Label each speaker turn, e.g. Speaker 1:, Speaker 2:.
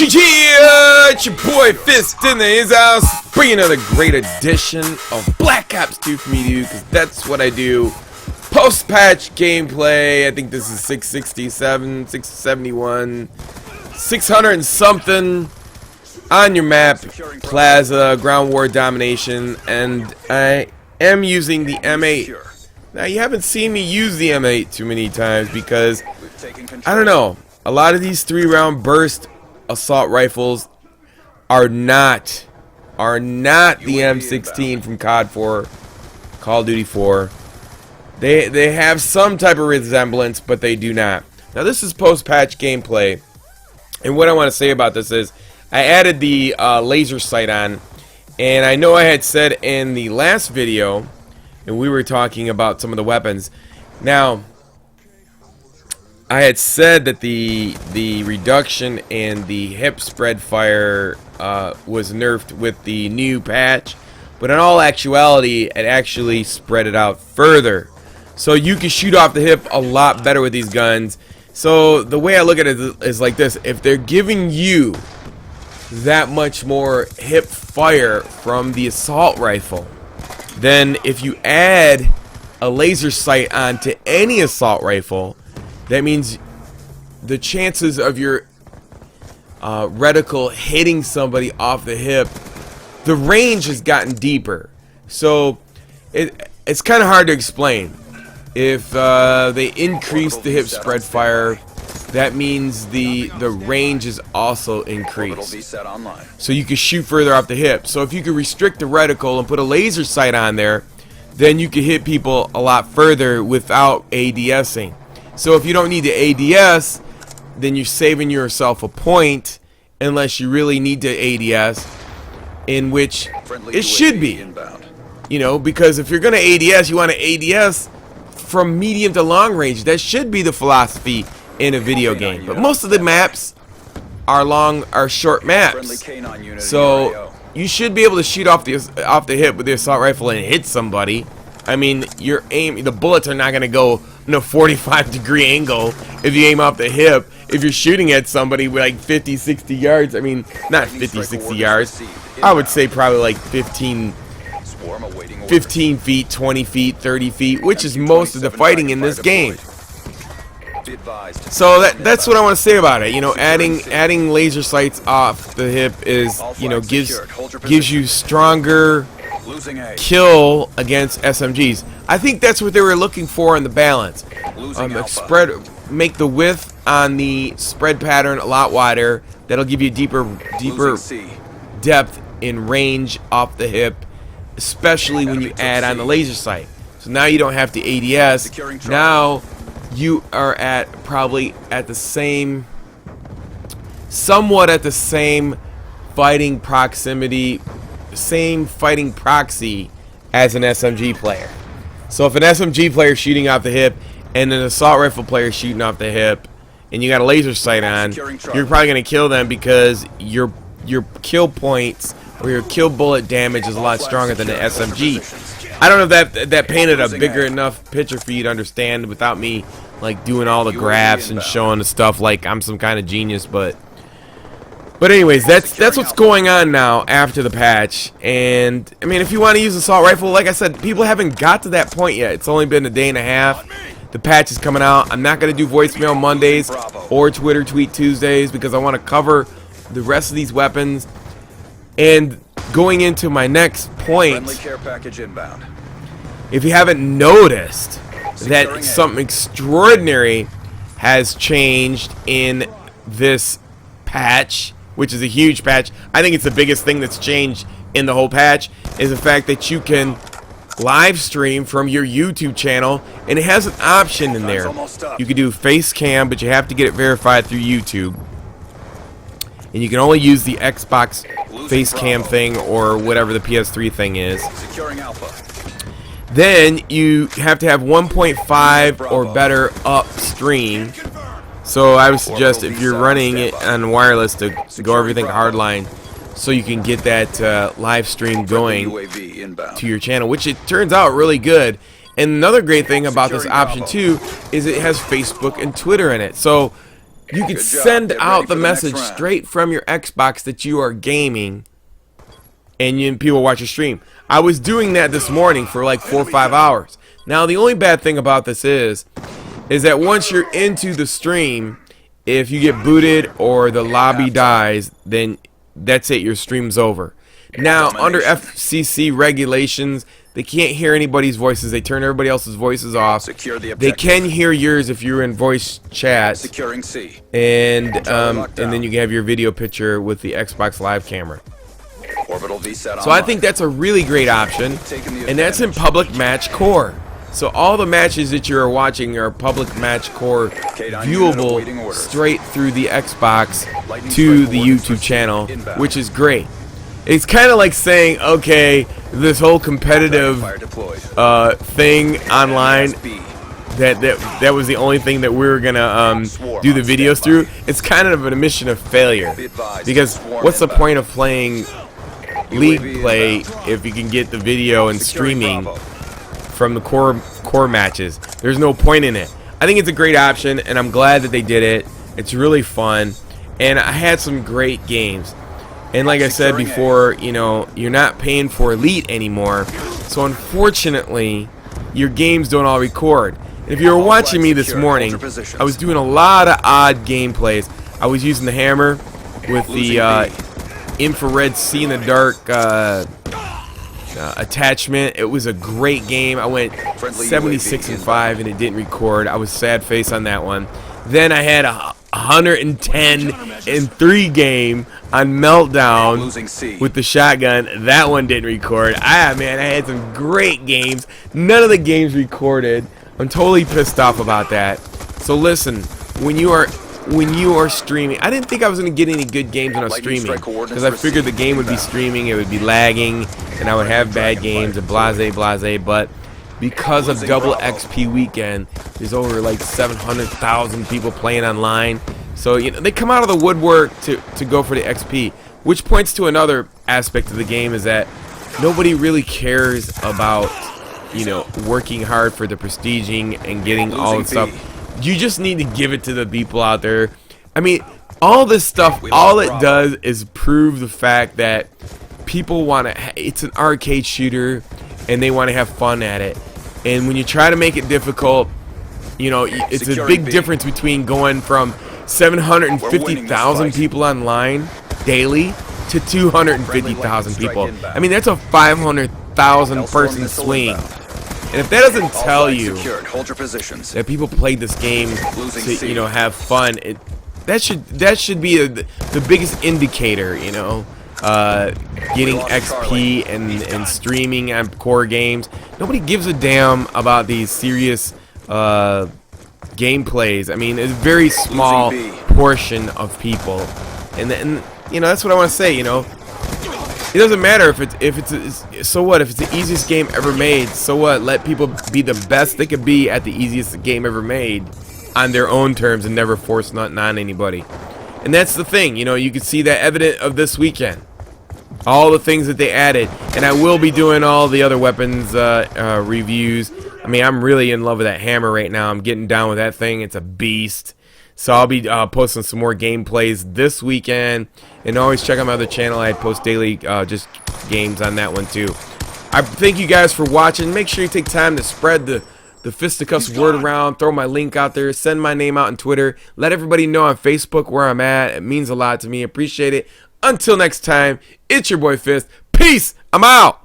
Speaker 1: It's your boy Fist in his house, bringing another great edition of Black Ops 2 for me to do, because that's what I do. Post-patch gameplay. I think this is 667, 671, 600 and something on your map, Plaza, ground war domination, and I am using the M8. Now, you haven't seen me use the M8 too many times because, I don't know, a lot of these 3-round burst assault rifles are not the M16 from COD 4, Call of Duty 4. They have some type of resemblance, but they do not. Now, this is post-patch gameplay, and what I want to say about this is I added the laser sight on, and I know I had said in the last video, and we were talking about some of the weapons. Now, I had said that the reduction in the hip spread fire was nerfed with the new patch, but in all actuality, it actually spread it out further. So you can shoot off the hip a lot better with these guns. So the way I look at it is like this: if they're giving you that much more hip fire from the assault rifle, then if you add a laser sight onto any assault rifle, that means the chances of your reticle hitting somebody off the hip, the range has gotten deeper. So it's kind of hard to explain. If they increase the hip spread fire, that means the range is also increased. So you can shoot further off the hip. So if you could restrict the reticle and put a laser sight on there, then you could hit people a lot further without ADSing. So if you don't need to ADS, then you're saving yourself a point, unless you really need to ADS, in which it should be. You know, because if you're going to ADS, you want to ADS from medium to long range. That should be the philosophy in a video game. But most of the maps are short maps. So you should be able to shoot off the hip with the assault rifle and hit somebody. I mean, the bullets are not going to go in a 45-degree angle if you aim off the hip. If you're shooting at somebody with like 50, 60 yards, I mean, not 50, 60 yards, I would say probably like 15 feet, 20 feet, 30 feet, which is most of the fighting in this game. So that's what I want to say about it. You know, adding laser sights off the hip is, you know, gives you stronger kill against SMGs. I think that's what they were looking for in the balance. Make the width on the spread pattern a lot wider. That'll give you deeper depth in range off the hip, especially when you add on the laser sight. So now you don't have to ADS. Now you are probably at the same, somewhat at the same fighting proximity, same fighting proxy as an SMG player. So if an SMG player shooting off the hip and an assault rifle player shooting off the hip, and you got a laser sight on, you're probably going to kill them because your kill points or your kill bullet damage is a lot stronger than the SMG. I don't know if that painted a bigger enough picture for you to understand without me like doing all the graphs and showing the stuff like I'm some kind of genius, but anyways, that's what's going on now after the patch. And I mean, if you want to use assault rifle, like I said, people haven't got to that point yet. It's only been a day and a half. The patch is coming out. I'm not going to do voicemail Mondays or Twitter tweet Tuesdays because I want to cover the rest of these weapons. And going into my next point, if you haven't noticed that something extraordinary has changed in this patch, which is a huge patch, I think it's the biggest thing that's changed in the whole patch, is the fact that you can live stream from your YouTube channel, and it has an option in there. You can do face cam, but you have to get it verified through YouTube. And you can only use the Xbox face cam thing or whatever the PS3 thing is. Then you have to have 1.5 or better upstream. So I would suggest if you're running it on wireless to go everything hardline, so you can get that live stream going to your channel, which it turns out really good. And another great thing about this option too is it has Facebook and Twitter in it. So you could send out the message straight from your Xbox that you are gaming, and people watch your stream. I was doing that this morning for like 4 or 5 hours. Now, the only bad thing about this is that once you're into the stream, if you get booted or the lobby dies, then that's it, your stream's over. Now, under FCC regulations, they can't hear anybody's voices. They turn everybody else's voices off. They can hear yours if you're in voice chat.
Speaker 2: Securing C.
Speaker 1: And then you can have your video picture with the Xbox Live camera. So I think that's a really great option, and that's in Public Match Core. So all the matches that you're watching are Public Match Core viewable straight through the Xbox to the YouTube channel, which is great. It's kind of like saying, okay, this whole competitive thing online, that was the only thing that we were gonna do the videos through. It's kind of an admission of failure, because what's the point of playing League play if you can get the video and streaming from the core matches? There's no point in it. I think it's a great option, and I'm glad that they did it. It's really fun, and I had some great games. And like I said before, you know, you're not paying for Elite anymore, so unfortunately, your games don't all record. And if you were watching me this morning, I was doing a lot of odd gameplays. I was using the hammer with the infrared see in the dark attachment. It was a great game. I went 76-5 and it didn't record. I was sad face on that one. Then I had a 110-3 game on Meltdown with the shotgun. That one didn't record. Man, I had some great games. None of the games recorded. I'm totally pissed off about that. So listen, when you are streaming, I didn't think I was going to get any good games when I was streaming, because I figured the game would be streaming, it would be lagging, and I would have bad games and blase, but because of Double XP weekend, there's over like 700,000 people playing online. So, you know, they come out of the woodwork to go for the XP, which points to another aspect of the game, is that nobody really cares about, you know, working hard for the prestiging and getting all the stuff. You just need to give it to the people out there. I mean, all this stuff, all it does is prove the fact that people want to, it's an arcade shooter, and they want to have fun at it. And when you try to make it difficult, you know, it's a big difference between going from 750,000 people online daily to 250,000 people. I mean, that's a 500,000 person swing. And if that doesn't tell you that people played this game to, you know, have fun, that should be the biggest indicator, you know. Getting XP and streaming on core games. Nobody gives a damn about these serious gameplays. I mean, it's a very small portion of people, and you know, that's what I want to say. You know, it doesn't matter if it's so what if it's the easiest game ever made. So what? Let people be the best they could be at the easiest game ever made on their own terms, and never force nothing on anybody. And that's the thing. You know, you can see that evident of this weekend. All the things that they added, and I will be doing all the other weapons reviews. I mean, I'm really in love with that hammer right now. I'm getting down with that thing. It's a beast. So I'll be posting some more gameplays this weekend, and always check out my other channel. I post daily just games on that one too. I thank you guys for watching. Make sure you take time to spread the Fisticuffs word around. Throw my link out there. Send my name out on Twitter. Let everybody know on Facebook where I'm at. It means a lot to me. Appreciate it. Until next time, it's your boy Fist. Peace. I'm out.